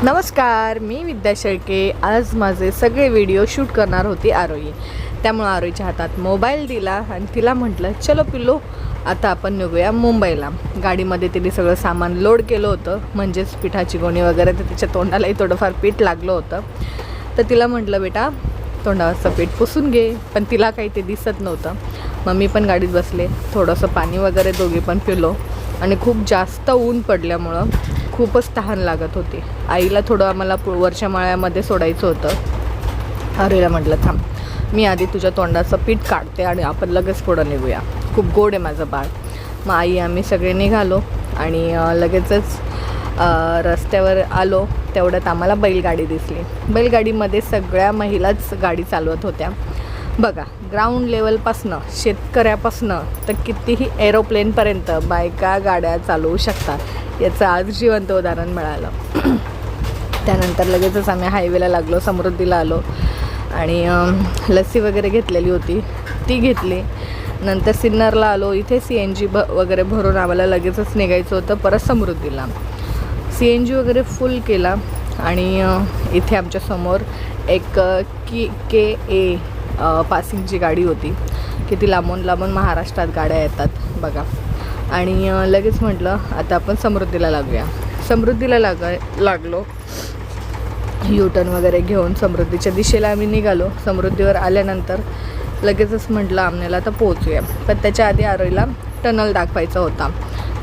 नमस्कार, मी विद्या शेळके. आज माझे सगळे व्हिडिओ शूट करणार होती आरोही. त्यामुळे आरोहीच्या हातात मोबाईल दिला आणि तिला म्हटलं चलो पिल्लो, आता आपण निघूया मुंबईला. गाडीमध्ये तिने सगळं सामान लोड केलं होतं, म्हणजेच पिठाची गोणी वगैरे. तर तिच्या तोंडालाही थोडंफार पीठ लागलं होतं. तर तिला म्हटलं बेटा तोंडावरचं पीठ पुसून घे, पण तिला काही ते दिसत नव्हतं. मग मी पण गाडीत बसले, थोडंसं पाणी वगैरे दोघी पण पिलो. आणि खूप जास्त ऊन पडल्यामुळं खूपच तहान लागत होती. आईला थोडं आम्हाला वरच्या माळ्यामध्ये सोडायचं होतं. आरोहीला म्हटलं थांब, मी आधी तुझ्या तोंडाचं पीठ काढते आणि आपण लगेच पुढं निघूया, खूप गोड आहे माझं बाळ. मग आई आम्ही सगळे निघालो आणि लगेचच रस्त्यावर आलो. तेवढ्यात आम्हाला बैलगाडी दिसली. बैलगाडीमध्ये सगळ्या महिलाच गाडी चालवत होत्या. बघा, ग्राउंड लेवलपासनं, शेतकऱ्यापासनं तर कितीही एरोप्लेनपर्यंत बायका गाड्या चालवू शकतात, याचं आज जिवंत उदाहरण मिळालं. त्यानंतर लगेचच आम्ही हायवेला लागलो, समृद्धीला आलो आणि लस्सी वगैरे घेतलेली होती ती घेतली. नंतर सिन्नरला आलो. इथे CNG वगैरे भरून आम्हाला लगेचच निघायचं होतं परत समृद्धीला. CNG वगैरे फुल केला आणि इथे आमच्यासमोर एक KA पासिंगची गाडी होती. किती लांबून लांबून महाराष्ट्रात गाड्या येतात बघा. आणि लगेच म्हटलं आता आपण समृद्धीला लागूया. समृद्धीला लागलो. U-टर्न वगैरे घेऊन समृद्धीच्या दिशेला आम्ही निघालो. समृद्धीवर आल्यानंतर लगेचच म्हटलं आमनेला आता पोहोचूया. पण त्याच्या आधी आरोहीला टनल दाखवायचा होता.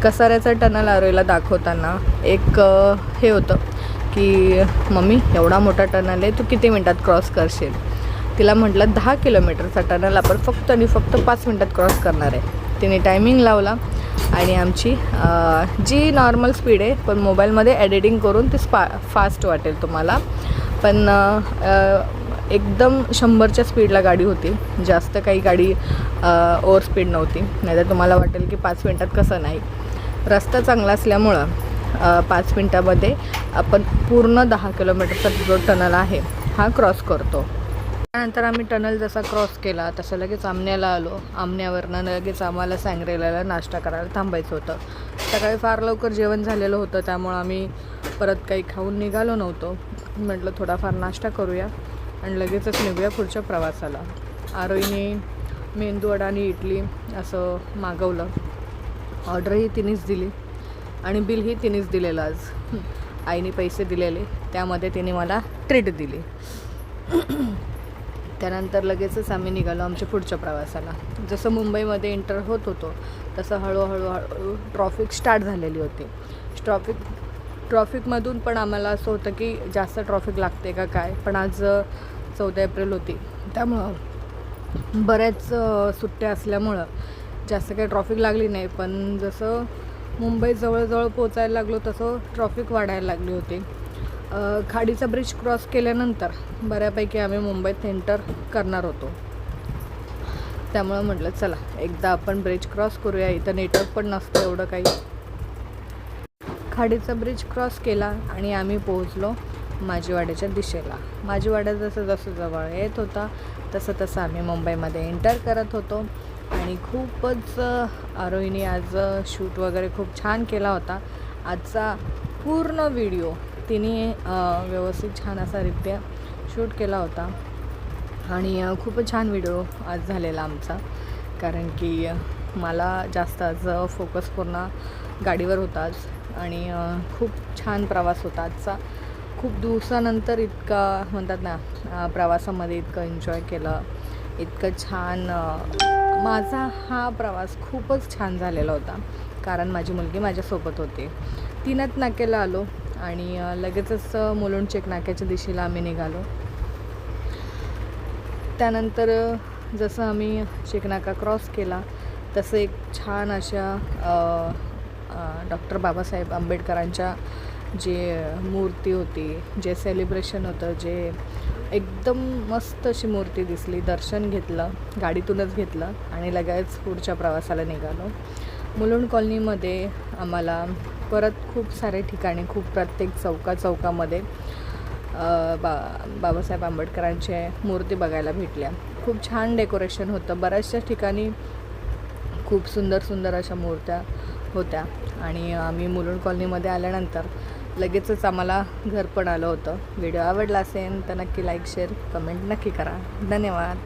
कसाऱ्याचा टनल आरोहीला दाखवताना एक हे होतं की मम्मी एवढा मोठा टनल आहे, तू किती मिनटात क्रॉस करशील. तिला म्हटलं 10 किलोमीटरचा टनल आपण फक्त आणि फक्त 5 मिनटात क्रॉस करणार आहे. तिने टायमिंग लावला आणि आमची जी नॉर्मल स्पीड आहे, पण मोबाईलमध्ये एडिटिंग करून ती फास्ट वाटेल तुम्हाला, पण एकदम 100च्या स्पीडला गाडी होती. जास्त काही गाडी ओव्हर स्पीड नव्हती, नाहीतर तुम्हाला वाटेल की 5 मिनटात कसं नाही. रस्ता चांगला असल्यामुळं 5 मिनटामध्ये आपण पूर्ण 10 किलोमीटरचा जो टनल आहे हा क्रॉस करतो. त्यानंतर आम्ही टनल जसा क्रॉस केला तसं लगेच आमण्याला आलो. आमण्यावरनं लगेच आम्हाला सांगरेला नाश्ता करायला थांबायचं होतं. सकाळी फार लवकर जेवण झालेलं होतं, त्यामुळं आम्ही परत काही खाऊन निघालो नव्हतो. म्हटलं थोडाफार नाश्ता करूया आणि लगेचच निघूया पुढच्या प्रवासाला. आरोहीने मेंदूवडा आणि इडली असं मागवलं. ऑर्डरही तिनेच दिली आणि बिलही तिनेच दिलेलं. आज आईने पैसे दिलेले, त्यामध्ये तिने मला ट्रीट दिली. त्यानंतर लगेचच आम्ही निघालो आमच्या पुढच्या प्रवासाला. जसं मुंबईमध्ये एंटर होत होतो तसं हळूहळू ट्रॉफिक स्टार्ट झालेली होती. ट्रॉफिकमधून पण आम्हाला असं होतं की जास्त ट्रॉफिक लागते का काय, पण आज 14 एप्रिल होती, त्यामुळं बऱ्याच सुट्ट्या असल्यामुळं जास्त काही ट्रॉफिक लागली नाही. पण जसं मुंबई जवळजवळ पोचायला लागलो तसं ट्रॉफिक वाढायला लागली होती. खाडीचा ब्रिज क्रॉस केल्यानंतर बऱ्यापैकी आम्ही मुंबईत एंटर करणार होतो. त्यामुळं म्हटलं चला एकदा आपण ब्रिज क्रॉस करूया. इथं नेटवर्क पण नसतं एवढं काही. खाडीचा ब्रिज क्रॉस केला आणि आम्ही पोहोचलो माजीवाड्याच्या दिशेला. माजीवाडा जसं जवळ येत होता तसं आम्ही मुंबईमध्ये एंटर करत होतो. आणि खूपच आरोहीने आज शूट वगैरे खूप छान केला होता. आजचा पूर्ण व्हिडिओ तिने व्यवस्थित छान असा रित्या शूट केला होता आणि खूपच छान व्हिडिओ आज झालेला आमचा. कारण की मला जास्त आज फोकस पूर्ण गाडीवर होता आज आणि खूप छान प्रवास होता आजचा. खूप दिवसानंतर इतका म्हणतात ना प्रवासामध्ये इतकं एन्जॉय केलं, इतकं छान. माझा हा प्रवास खूपच छान झालेला होता कारण माझी मुलगी माझ्यासोबत होती. 3 नाक्याला आलो आणि लगेचच मुलुंड चेक नाक्याच्या दिशेला आम्ही निघालो. त्यानंतर जसं आम्ही चेकनाका क्रॉस केला तसं एक छान अशा डॉक्टर बाबासाहेब आंबेडकरांच्या जे मूर्ती होती, जे सेलिब्रेशन होतं, जे एकदम मस्त अशी मूर्ती दिसली. दर्शन घेतलं, गाडीतूनच घेतलं आणि लगेच पुढच्या प्रवासाला निघालो. मुलुंड कॉलनीमध्ये आम्हाला परत खूप सारे ठिकाणी, प्रत्येक चौकामध्ये बाबासाहेब आंबेडकरांच्या मूर्ती बघायला भेटल्या. खूप छान डेकोरेशन होतं. बऱ्याचशा ठिकाणी खूप सुंदर अशा मूर्त्या होत्या आणि आम्ही मुलुंड कॉलनीमध्ये आल्यानंतर लगेचच आम्हाला घर पण आलं होतं. व्हिडिओ आवडला असेल तर नक्की लाईक शेअर कमेंट नक्की करा. धन्यवाद.